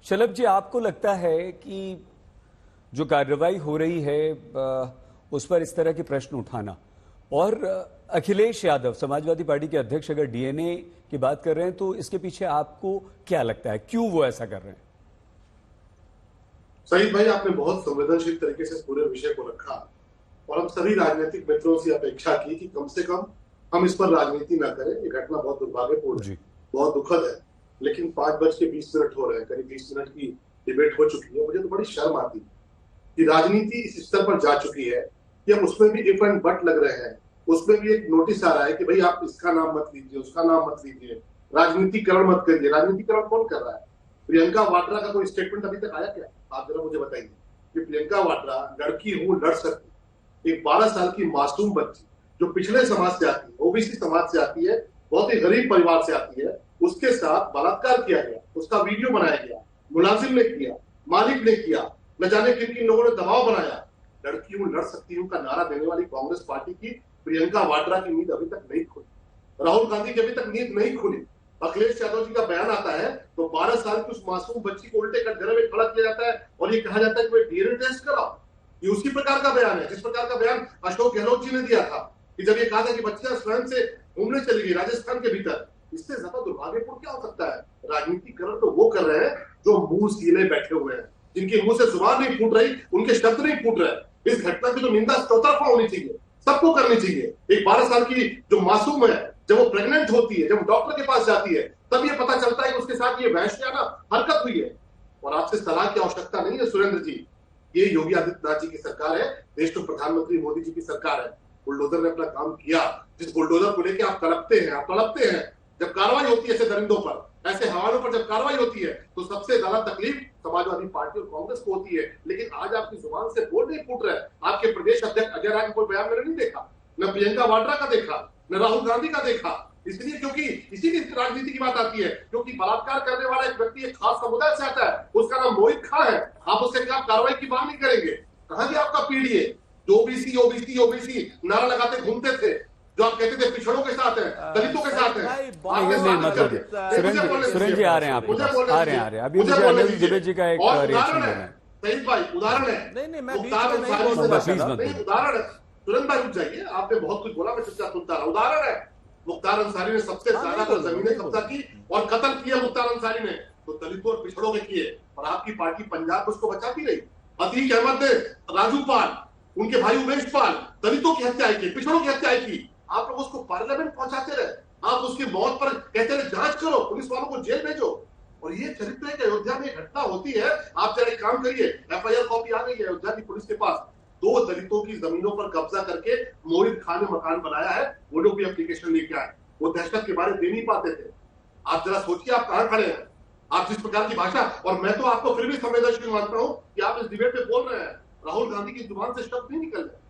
शलभ जी, आपको लगता है कि जो कार्रवाई हो रही है उस पर इस तरह के प्रश्न उठाना और अखिलेश यादव समाजवादी पार्टी के अध्यक्ष अगर डीएनए की बात कर रहे हैं तो इसके पीछे आपको क्या लगता है, क्यों वो ऐसा कर रहे हैं? सईद भाई, आपने बहुत संवेदनशील तरीके से पूरे विषय को रखा और हम सभी राजनीतिक मित्रों से अपेक्षा की कि कम से कम हम इस पर राजनीति ना करें। ये घटना बहुत दुर्भाग्यपूर्ण है, बहुत दुखद है, लेकिन 5:20 हो रहे हैं, करीब 20 मिनट की डिबेट हो चुकी है। मुझे तो बड़ी शर्म आती है कि राजनीति इस स्तर पर जा चुकी है कि अब उसमें भी इफ एंड बट लग रहे हैं। उसमें भी एक नोटिस आ रहा है कि भाई आप इसका नाम मत लीजिए, उसका नाम मत लीजिए, राजनीतिकरण मत करिए। राजनीतिकरण कौन कर रहा है? प्रियंका वाड्रा का कोई स्टेटमेंट अभी तक आया क्या? आप जरा मुझे बताइए कि प्रियंका वाड्रा लड़की हूं, लड़ सकती, एक 12 साल की मासूम बच्ची जो पिछड़े समाज से आती है, ओबीसी समाज से आती है, बहुत ही गरीब परिवार से आती है, उसके साथ बलात्कार किया गया, उसका वीडियो बनाया गया, मुलाजिम ने किया, मालिक ने किया, न जाने किन किन लोगों ने दबाव बनाया। लड़की हूं, लड़ सकती हूं का नारा देने वाली कांग्रेस पार्टी की प्रियंका वाड्रा की नींद अभी तक नहीं खुली। राहुल गांधी की अभी तक नींद नहीं खुली। अखिलेश यादव जी का बयान आता है तो 12 साल की उस मासूम बच्ची को उल्टे कटघरे में खड़ा किया जाता है और ये कहा जाता है कि डीएनए टेस्ट कराओ। ये उसी प्रकार का बयान है जिस प्रकार का बयान अशोक गहलोत जी ने दिया था कि जब ये कहा था कि बच्चियां स्वयं से घूमने चली गई राजस्थान के भीतर। इससे ज्यादा दुर्भाग्यपूर्ण क्या हो सकता है? राजनीतिकरण तो वो कर रहे हैं जो मुंह सीले बैठे हुए हैं, जिनके मुंह से जुबान नहीं फूट रही, उनके शब्द नहीं फूट रहे। इस घटना की तो निंदा चौतरफा होनी चाहिए, सबको करनी चाहिए। एक 12 साल की जो मासूम है, जब वो प्रेग्नेंट होती है, जब डॉक्टर के पास जाती है, तब ये पता चलता है कि उसके साथ ये वहशियाना हरकत हुई है। और आपसे सलाह की आवश्यकता नहीं है सुरेंद्र जी, ये योगी आदित्यनाथ जी की सरकार है, देश के प्रधानमंत्री मोदी जी की सरकार है। बुलडोजर ने अपना काम किया। जिस बुलडोजर को लेकर आप तड़पते हैं, जब कार्रवाई होती है ऐसे दरिंदों पर, ऐसे हवालों पर जब कार्रवाई होती है तो सबसे ज्यादा तकलीफ समाजवादी पार्टी और कांग्रेस को होती है। लेकिन आज आपकी जुबान से बोल नहीं फूट रहा है। आपके प्रदेश अध्यक्ष अजय राय का कोई बयान मैंने नहीं देखा, न प्रियंका वाड्रा का देखा, न राहुल गांधी का देखा। इसलिए क्योंकि इसीलिए राजनीति की बात आती है, क्योंकि बलात्कार करने वाला एक व्यक्ति एक खास समुदाय से आता है, उसका नाम मोहित खां है। आप उससे क्या कार्रवाई की बात नहीं करेंगे? कहां गया आपका पीडीए जो ओबीसी ओबीसी ओबीसी नारा लगाते घूमते थे, जो आप कहते थे पिछड़ों के साथ है, दलितों के साथ है? सुरेंद्र जी आ रहे हैं, आ रहे हैं अभी मुझे अनिल दुबे जी का एक रिएक्शन देना है। सईद भाई उदाहरण है, नहीं मैं उदाहरण है। तुरंत भाई रुक जाइए, आपने बहुत कुछ बोला, मैं चुपचाप सुनता रहा। उदाहरण है, मुख्तार अंसारी ने सबसे ज्यादा जमीनें कब्जा की और कत्ल किया मुख्तार अंसारी ने, तो दलितों और पिछड़ों के किए, और आपकी पार्टी पंजाब उसको बचाती रही। अतीक अहमद ने, राजू पाल, उनके भाई उमेश पाल, दलितों की हत्याएं की, पिछड़ों की हत्याएं की। आप लोग उसको पार्लियामेंट पहुंचाते रहे, आप उसकी मौत पर कहते रहे जांच करो, पुलिस वालों को जेल भेजो। और ये चरित्र है कि अयोध्या में घटना होती है, आप जरा एक काम करिए, एफआईआर कॉपी आ गई है अयोध्या की पुलिस के पास। 2 दलितों की जमीनों पर कब्जा करके मोहित खान ने मकान बनाया है, वो लोग भी एप्लीकेशन लेके आए। वो दहशत के बारे दे नहीं पाते थे। आप जरा सोचिए आप कहां खड़े हैं, आप जिस प्रकार की भाषा, और मैं तो आपको फिर भी संवेदनशील मानता हूं कि आप इस डिबेट में बोल रहे हैं। राहुल गांधी की जुबान से शब्द नहीं निकल रहे,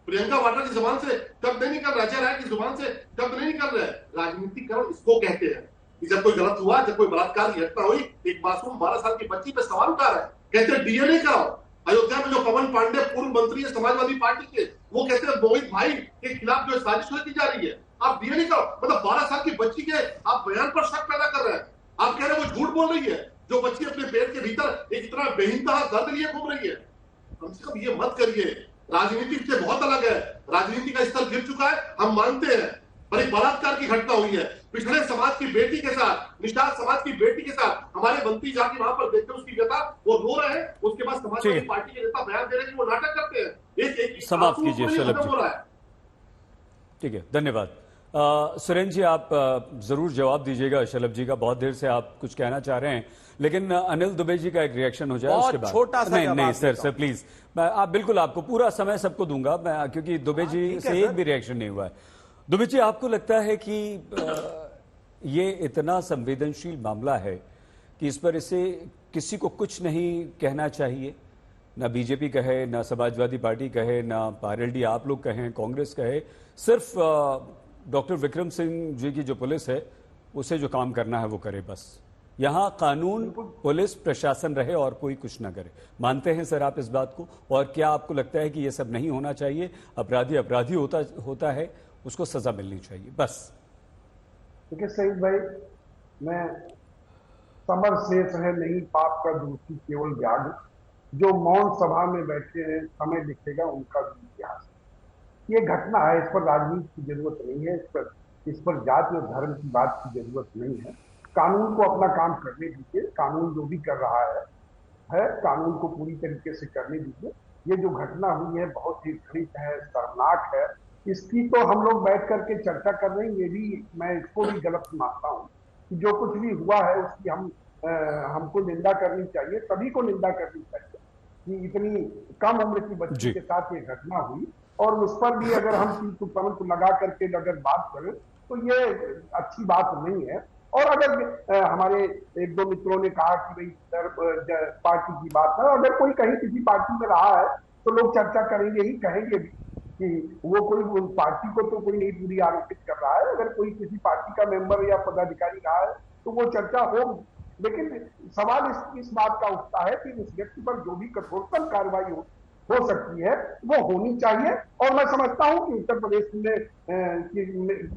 प्रियंका वाड्रा की जुबान से शब्द नहीं निकल रहा, अजय राय की जुबान से शब्द नहीं निकल रहे। राजनीतिकरण इसको कहते हैं कि जब कोई गलत हुआ, जब कोई बलात्कार की घटना हुई, एक मासूम 12 साल की बच्ची पे सवाल उठा रहा है, कहते हैं डीएनए कराओ। अयोध्या में जो पवन पांडे पूर्व मंत्री है समाजवादी पार्टी के, वो कहते हैं मोहित भाई के खिलाफ जो साजिश की जा रही है, आप डीएनए कराओ। मतलब 12 साल की बच्ची के आप बयान पर शक पैदा कर रहे हैं। आप कह रहे हैं वो झूठ बोल रही है, जो बच्ची अपने पेट के भीतर एक इतना बेहिंतहा दर्द लिए घूम रही है। कम से कम ये मत करिए। राजनीति से बहुत अलग है, राजनीति का स्तर गिर चुका है, हम मानते हैं, पर एक बलात्कार की घटना हुई है पिछड़े समाज की बेटी के साथ, निषाद समाज की बेटी के साथ। हमारे बंती जाके वहां पर देखते उसकी व्यथा, वो रो रहे हैं, उसके बाद समाजवादी पार्टी के नेता बयान दे रहे हैं कि वो नाटक करते हैं। एक समाप्त कीजिए शलभ जी। ठीक है, धन्यवाद। सुरेंद्र जी, आप जरूर जवाब दीजिएगा शलभ जी का, बहुत देर से आप कुछ कहना चाह रहे हैं, लेकिन अनिल दुबे जी का एक रिएक्शन हो जाए उसके बाद। छोटा सा नहीं सर प्लीज, मैं आप बिल्कुल आपको पूरा समय सबको दूंगा मैं, क्योंकि दुबे जी से एक भी रिएक्शन नहीं हुआ है। दुबे जी, आपको लगता है कि ये इतना संवेदनशील मामला है कि इस पर इसे किसी को कुछ नहीं कहना चाहिए? ना बीजेपी कहे, ना समाजवादी पार्टी कहे, ना पारएलडी आप लोग कहें, कांग्रेस कहे, सिर्फ डॉक्टर विक्रम सिंह जी की जो पुलिस है उसे जो काम करना है वो करे बस। यहां कानून, पुलिस, प्रशासन रहे और कोई कुछ ना करे। मानते हैं सर आप इस बात को? और क्या आपको लगता है कि ये सब नहीं होना चाहिए? अपराधी अपराधी होता है, उसको सजा मिलनी चाहिए बस। देखिए सईद भाई, मैं समर शेष है नहीं पाप का दोषी केवल व्याग, जो मौन सभा में बैठे हैं समय लिखेगा उनका भी इतिहास। ये घटना है, इस पर राजनीति की जरूरत नहीं है, इस पर जाति और धर्म की बात की जरूरत नहीं है। कानून को अपना काम करने दीजिए, कानून जो भी कर रहा है कानून को पूरी तरीके से करने दीजिए। ये जो घटना हुई है बहुत ही घृणित है, शर्मनाक है। इसकी तो हम लोग बैठ करके चर्चा कर रहे हैं, ये भी मैं इसको भी गलत मानता हूँ कि जो कुछ भी हुआ है उसकी हमको निंदा करनी चाहिए, सभी को निंदा करनी चाहिए कि इतनी कम उम्र की बच्ची के साथ ये घटना हुई, और उस पर भी अगर हम किंतु परंतु लगा करके अगर बात करें तो ये अच्छी बात नहीं है। और अगर हमारे एक दो मित्रों ने कहा कि भाई पार्टी की बात है, अगर कोई कहीं किसी पार्टी में रहा है तो लोग चर्चा करेंगे ही, कहेंगे भी कि वो कोई पार्टी को तो कोई नहीं पूरी आरोपित कर रहा है। अगर कोई किसी पार्टी का मेंबर या पदाधिकारी रहा है तो वो चर्चा होगी, लेकिन सवाल इस बात का उठता है कि उस व्यक्ति पर जो भी कठोरतम कार्रवाई हो सकती है वो होनी चाहिए। और मैं समझता हूं कि उत्तर प्रदेश में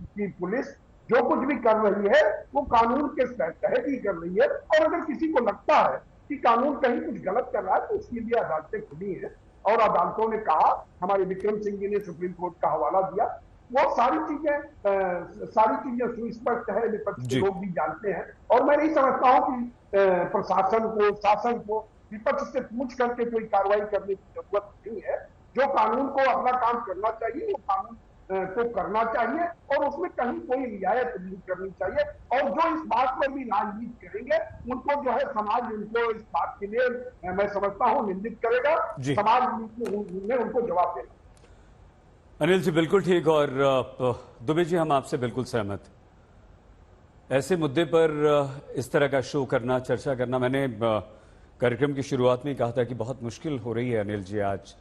की पुलिस जो कुछ भी कर रही है वो कानून के तहत ही कर रही है, और अगर किसी को लगता है कि कानून कहीं कुछ गलत कर रहा है तो उसके लिए अदालतें खुली हैं, और अदालतों ने कहा, हमारे विक्रम सिंह जी ने सुप्रीम कोर्ट का हवाला दिया, वो सारी चीजें सुस्पष्ट है, विपक्ष के लोग भी जानते हैं। और मैं नहीं समझता हूं कि प्रशासन को, शासन को विपक्ष से पूछ करके कोई कार्रवाई करने की जरूरत नहीं है। जो कानून को अपना काम करना चाहिए वो कानून को करना चाहिए, और उसमें कहीं कोई रियायत नहीं करनी चाहिए। और जो इस बात पर भी राजनीति करेंगे उनको जो है समाज उनको इस बात के लिए मैं समझता हूं निंदित करेगा, समाज में उनको जवाब देगा। अनिल जी बिल्कुल ठीक, और दुबे जी हम आपसे बिल्कुल सहमत। ऐसे मुद्दे पर इस तरह का शो करना, चर्चा करना, मैंने कार्यक्रम की शुरुआत में ही कहा था कि बहुत मुश्किल हो रही है अनिल जी, आज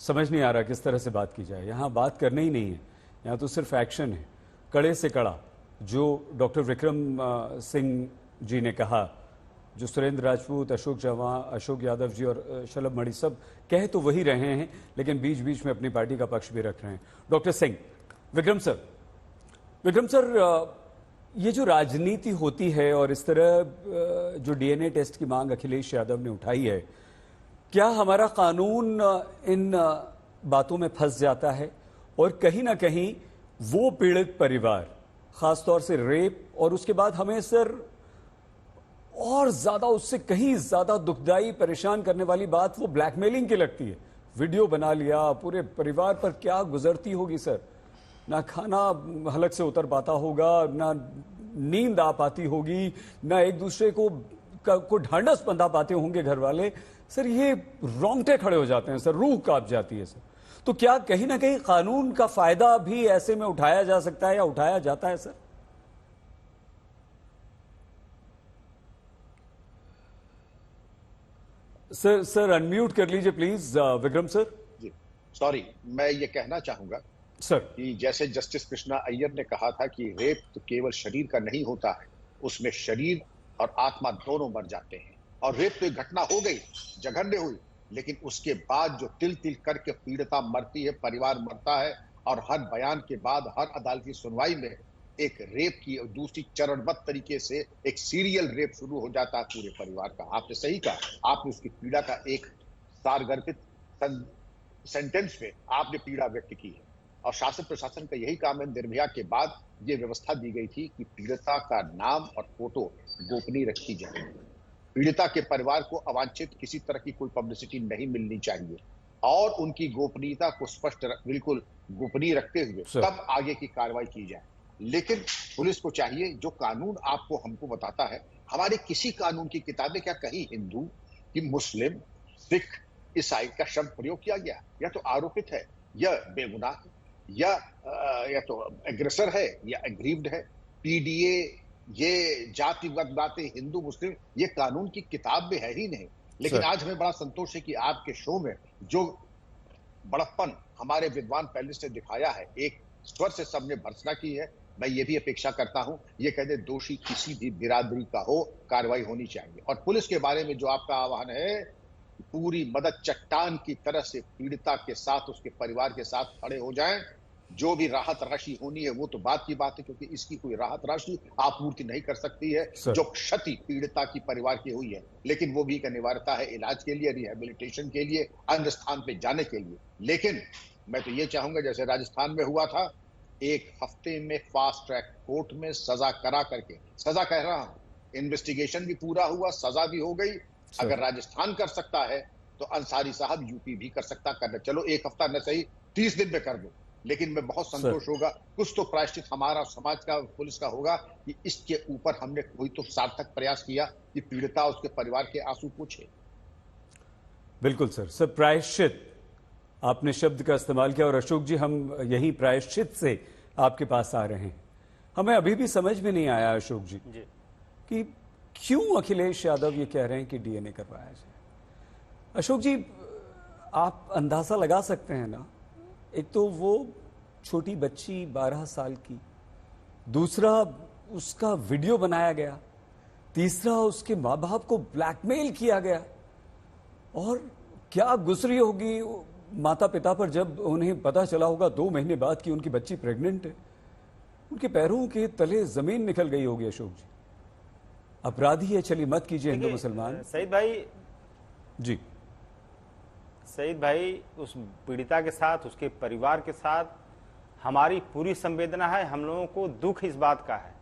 समझ नहीं आ रहा किस तरह से बात की जाए। यहाँ बात करना ही नहीं है, यहाँ तो सिर्फ एक्शन है, कड़े से कड़ा। जो डॉक्टर विक्रम सिंह जी ने कहा, जो सुरेंद्र राजपूत, अशोक चौहान, अशोक यादव जी और शलभ मणि सब कह तो वही रहे हैं, लेकिन बीच बीच में अपनी पार्टी का पक्ष भी रख रहे हैं। डॉक्टर सिंह, विक्रम सर, ये जो राजनीति होती है और इस तरह जो डीएनए टेस्ट की मांग अखिलेश यादव ने उठाई है, क्या हमारा कानून इन बातों में फंस जाता है? और कहीं ना कहीं वो पीड़ित परिवार, खासतौर से रेप, और उसके बाद हमें सर और ज्यादा, उससे कहीं ज्यादा दुखदाई, परेशान करने वाली बात वो ब्लैकमेलिंग की लगती है। वीडियो बना लिया, पूरे परिवार पर क्या गुजरती होगी सर। ना खाना हलक से उतर पाता होगा, ना नींद आ पाती होगी, ना एक दूसरे को ढांढस बंधा पाते होंगे घर वाले। सर ये रोंगटे खड़े हो जाते हैं सर, रूह कांप जाती है सर। तो क्या कहीं ना कहीं कानून का फायदा भी ऐसे में उठाया जा सकता है या उठाया जाता है सर? सर अनम्यूट कर लीजिए प्लीज विक्रम सर। जी सॉरी, मैं ये कहना चाहूंगा सर कि जैसे जस्टिस कृष्णा अय्यर ने कहा था कि रेप तो केवल शरीर का नहीं होता है, उसमें शरीर और आत्मा दोनों मर जाते हैं। और रेप तो एक घटना हो गई, जघन्य हुई, लेकिन उसके बाद जो तिल तिल करके पीड़िता मरती है, परिवार मरता है, और हर बयान के बाद, हर अदालती सुनवाई में एक रेप की दूसरी चरणबद्ध तरीके से एक सीरियल रेप शुरू हो जाता है पूरे परिवार का। आपने सही कहा, आपने उसकी पीड़ा का एक सारगर्भित सेंटेंस में आपने पीड़ा व्यक्त की है। और शासन प्रशासन का यही काम है। निर्भया के बाद ये व्यवस्था दी गई थी कि पीड़िता का नाम और फोटो गोपनीय रखी जाए, पीड़िता के परिवार को अवांछित किसी तरह की कोई पब्लिसिटी नहीं मिलनी चाहिए, और उनकी गोपनीयता को स्पष्ट बिल्कुल गोपनीय रखते हुए तब आगे की कार्रवाई की जाए। लेकिन पुलिस को चाहिए, जो कानून आपको हमको बताता है, हमारे किसी कानून की किताबें क्या कहीं हिंदू कि मुस्लिम, सिख, ईसाई का शब्द प्रयोग किया गया? या तो आरोपित है, या बेगुनाह है, या तो एग्रेसर है, या एग्रीव्ड है। पीडीए, ये जातिगत बातें, हिंदू मुस्लिम, ये कानून की किताब में है ही नहीं। लेकिन आज हमें बड़ा संतोष है कि आपके शो में जो बड़प्पन हमारे विद्वान पैनलिस्ट ने दिखाया है, एक स्वर से सबने भर्त्सना की है। मैं ये भी अपेक्षा करता हूं, ये कहते दोषी किसी भी बिरादरी का हो, कार्रवाई होनी चाहिए। और पुलिस के बारे में जो आपका आह्वान है, पूरी मदद चट्टान की तरह से पीड़िता के साथ, उसके परिवार के साथ खड़े हो जाएं, जो भी राहत राशि होनी है वो तो बात की बात है, क्योंकि इसकी कोई राहत राशि आपूर्ति नहीं कर सकती है जो क्षति पीड़िता की परिवार की हुई है, लेकिन वो भी एक अनिवार्यता है इलाज के लिए, रिहेबिलिटेशन के लिए, अन्य स्थान पे जाने के लिए। लेकिन मैं तो ये चाहूंगा जैसे राजस्थान में हुआ था, 1 हफ्ते में फास्ट ट्रैक कोर्ट में सजा करा करके, सजा कह रहा हूं, इन्वेस्टिगेशन भी पूरा हुआ, सजा भी हो गई। अगर राजस्थान कर सकता है तो अंसारी साहब यूपी भी कर सकता, करना चलो 1 हफ्ता न सही 30 दिन में कर दो, लेकिन मैं बहुत संतोष होगा, कुछ तो प्रायश्चित हमारा समाज का, पुलिस का होगा कि इसके ऊपर हमने कोई तो सार्थक प्रयास किया कि पीड़िता उसके परिवार के आंसू पूछे। बिल्कुल सर, प्रायश्चित आपने शब्द का इस्तेमाल किया, और अशोक जी हम यही प्रायश्चित से आपके पास आ रहे हैं। हमें अभी भी समझ में नहीं आया अशोक जी कि क्यों अखिलेश यादव ये कह रहे हैं कि डीएनए करवाया जाए। अशोक जी, आप अंदाजा लगा सकते हैं ना, एक तो वो छोटी बच्ची 12 साल की, दूसरा उसका वीडियो बनाया गया, तीसरा उसके माँ बाप को ब्लैकमेल किया गया, और क्या गुजरी होगी माता पिता पर जब उन्हें पता चला होगा 2 महीने बाद कि उनकी बच्ची प्रेग्नेंट है। उनके पैरों के तले जमीन निकल गई होगी अशोक जी। अपराधी है, चलिए मत कीजिए हिंदू मुसलमान। सईद भाई जी, सईद भाई, उस पीड़िता के साथ, उसके परिवार के साथ हमारी पूरी संवेदना है, हम लोगों को दुख इस बात का है,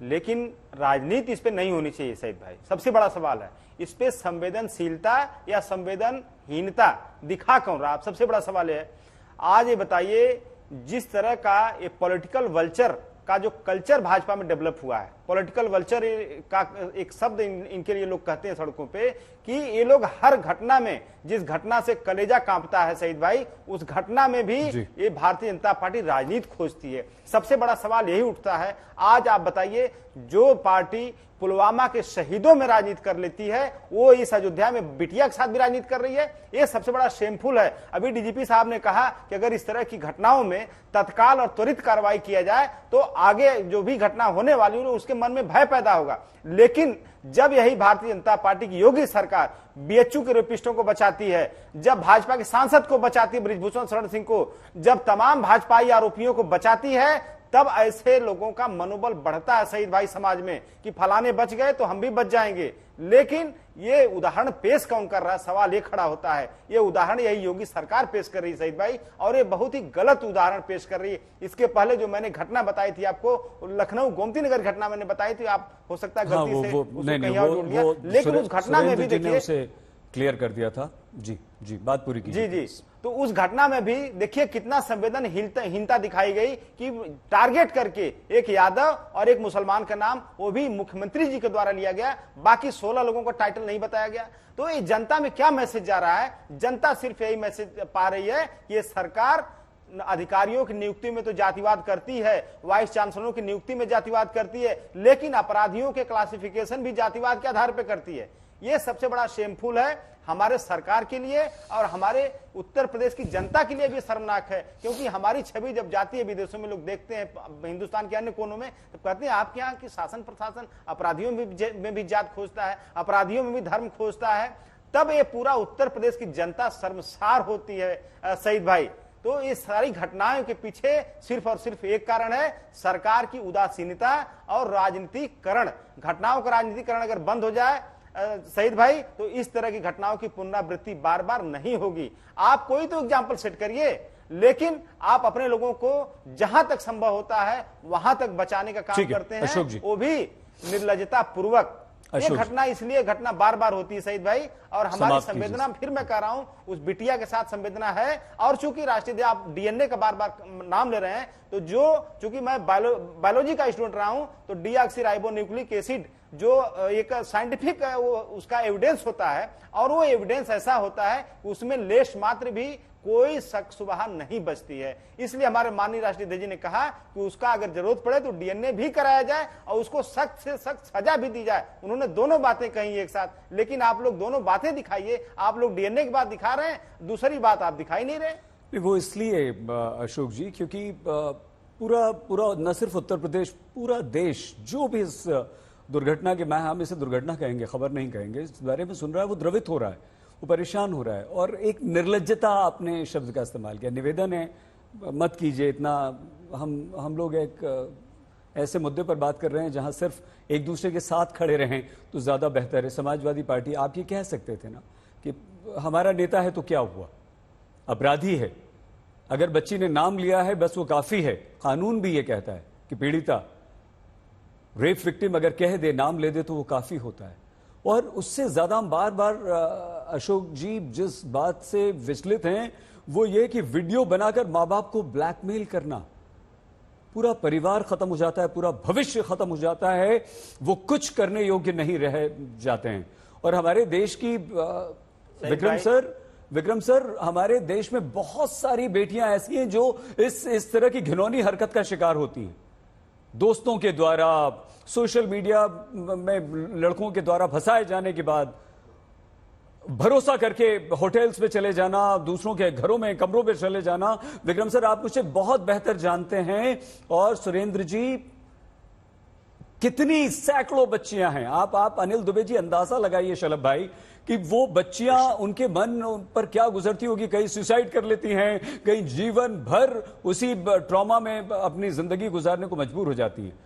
लेकिन राजनीति इस पे नहीं होनी चाहिए सईद भाई। सबसे बड़ा सवाल है इस पे संवेदनशीलता या संवेदनहीनता दिखा कौन रहा, सबसे बड़ा सवाल है। आज ये बताइए, जिस तरह का ये पॉलिटिकल वल्चर का जो कल्चर भाजपा में डेवलप हुआ है, पॉलिटिकल वल्चर का एक शब्द इनके लिए लोग कहते हैं सड़कों पे, कि ये लोग हर घटना में, जिस घटना से कलेजा कांपता है सईद भाई, उस घटना में भी ये भारतीय जनता पार्टी राजनीति खोजती है। सबसे बड़ा सवाल यही उठता है, आज आप बताइए, जो पार्टी पुलवामा के शहीदों में राजनीति कर लेती है, वो इस अयोध्या में बिटिया के साथ भी राजनीति कर रही है। ये सबसे बड़ा शेमफुल है। अभी डीजीपी साहब ने कहा कि अगर इस तरह की घटनाओं में तत्काल और त्वरित कार्रवाई किया जाए तो आगे जो भी घटना होने वाली है उसके मन में भय पैदा होगा। लेकिन जब यही भारतीय जनता पार्टी की योगी सरकार बीएचयू के रेपिस्टों को बचाती है, जब भाजपा के सांसद को बचाती है बृजभूषण शरण सिंह को, जब तमाम भाजपाई आरोपियों को बचाती है, तब ऐसे लोगों का मनोबल बढ़ता है सईद भाई समाज में कि फलाने बच गए तो हम भी बच जाएंगे। लेकिन ये उदाहरण पेश कौन कर रहा है, सवाल ये खड़ा होता है। ये उदाहरण यही योगी सरकार पेश कर रही है सईद भाई, और ये बहुत ही गलत उदाहरण पेश कर रही है। इसके पहले जो मैंने घटना बताई थी आपको, लखनऊ गोमती नगर घटना मैंने बताई थी, आप हो सकता है गलती से उसको कहीं और जोड़ लिया, लेकिन उस घटना में भी देखिए क्लियर कर दिया था। जी, बात पूरी कीजिए। जी, तो उस घटना में भी देखिए कितना संवेदनहीनता दिखाई गई कि टारगेट करके एक यादव और एक मुसलमान का नाम, वो भी मुख्यमंत्री जी के द्वारा लिया गया, बाकी 16 लोगों का टाइटल नहीं बताया गया। तो ये जनता में क्या मैसेज जा रहा है? जनता सिर्फ यही मैसेज पा रही है कि ये सरकार अधिकारियों की नियुक्ति में तो जातिवाद करती है, वाइस चांसलरों की नियुक्ति में जातिवाद करती है, लेकिन अपराधियों के क्लासिफिकेशन भी जातिवाद के आधार पर करती है। ये सबसे बड़ा शेमफुल है हमारे सरकार के लिए और हमारे उत्तर प्रदेश की जनता के लिए भी शर्मनाक है, क्योंकि हमारी छवि जब जाती है विदेशों में, लोग देखते हैं हिंदुस्तान के अन्य कोनों में, तो कहते हैं आपके यहाँ की शासन प्रशासन अपराधियों में भी जात खोजता है, अपराधियों में भी धर्म खोजता है। तब ये पूरा उत्तर प्रदेश की जनता शर्मसार होती है सईद भाई। तो ये सारी घटनाओं के पीछे सिर्फ और सिर्फ एक कारण है, सरकार की उदासीनता और राजनीतिकरण। घटनाओं का राजनीतिकरण अगर बंद हो जाए सईद भाई, तो इस तरह की घटनाओं की पुनरावृत्ति बार बार नहीं होगी। आप कोई तो एग्जाम्पल सेट करिए, लेकिन आप अपने लोगों को जहां तक संभव होता है वहां तक बचाने का काम करते हैं, वो भी निर्लजता पूर्वक। ये घटना इसलिए घटना बार बार होती है सईद भाई, और हमारी संवेदना, फिर मैं कह रहा हूं, उस बिटिया के साथ संवेदना है। और चूंकि राष्ट्रीय, आप डीएनए का बार बार नाम ले रहे हैं, तो चूंकि मैं बायोलॉजी का स्टूडेंट रहा हूं, तो डीऑक्सीराइबोन्यूक्लिक एसिड जो एक साइंटिफिक उसका एविडेंस होता है, और वो एविडेंस ऐसा होता है कि उसमें लेश मात्र भी कोई शक शुबहा नहीं बचती है। इसलिए हमारे माननीय राष्ट्रीय अध्यक्ष जी ने कहा कि उसका अगर जरूरत पड़े तो डीएनए भी कराया जाए और उसको सख्त से सख्त सजा भी दी जाए। उन्होंने दोनों बातें कही एक साथ, लेकिन आप लोग दोनों बातें दिखाइए। आप लोग डीएनए की बात दिखा रहे हैं, दूसरी बात आप दिखाई नहीं रहे। वो इसलिए अशोक जी, क्योंकि पूरा न सिर्फ उत्तर प्रदेश, पूरा देश जो भी इस दुर्घटना के, हम इसे दुर्घटना कहेंगे, खबर नहीं कहेंगे, इस बारे में सुन रहा है, वो द्रवित हो रहा है, वो परेशान हो रहा है। और एक निर्लज्जता, आपने शब्द का इस्तेमाल किया, निवेदन है मत कीजिए इतना। हम लोग एक ऐसे मुद्दे पर बात कर रहे हैं जहां सिर्फ एक दूसरे के साथ खड़े रहें तो ज्यादा बेहतर है। समाजवादी पार्टी, आप ये कह सकते थे ना कि हमारा नेता है तो क्या हुआ, अपराधी है, अगर बच्ची ने नाम लिया है बस वो काफी है। कानून भी ये कहता है कि पीड़िता, रेप विक्टिम अगर कह दे, नाम ले दे तो वो काफी होता है। और उससे ज्यादा हम बार बार अशोक जी जिस बात से विचलित हैं वो ये कि वीडियो बनाकर मां बाप को ब्लैकमेल करना, पूरा परिवार खत्म हो जाता है, पूरा भविष्य खत्म हो जाता है, वो कुछ करने योग्य नहीं रह जाते हैं। और हमारे देश की विक्रम सर, हमारे देश में बहुत सारी बेटियां ऐसी हैं जो इस तरह की घिनौनी हरकत का शिकार होती हैं, दोस्तों के द्वारा, सोशल मीडिया में लड़कों के द्वारा फंसाए जाने के बाद भरोसा करके होटल्स पे चले जाना, दूसरों के घरों में, कमरों पे चले जाना। विक्रम सर, आप मुझे बहुत बेहतर जानते हैं, और सुरेंद्र जी, कितनी सैकड़ों बच्चियां हैं। आप अनिल दुबे जी अंदाजा लगाइए शलभ भाई कि वो बच्चियां, उनके मन पर क्या गुजरती होगी। कई सुसाइड कर लेती हैं, कई जीवन भर उसी ट्रॉमा में अपनी जिंदगी गुजारने को मजबूर हो जाती हैं।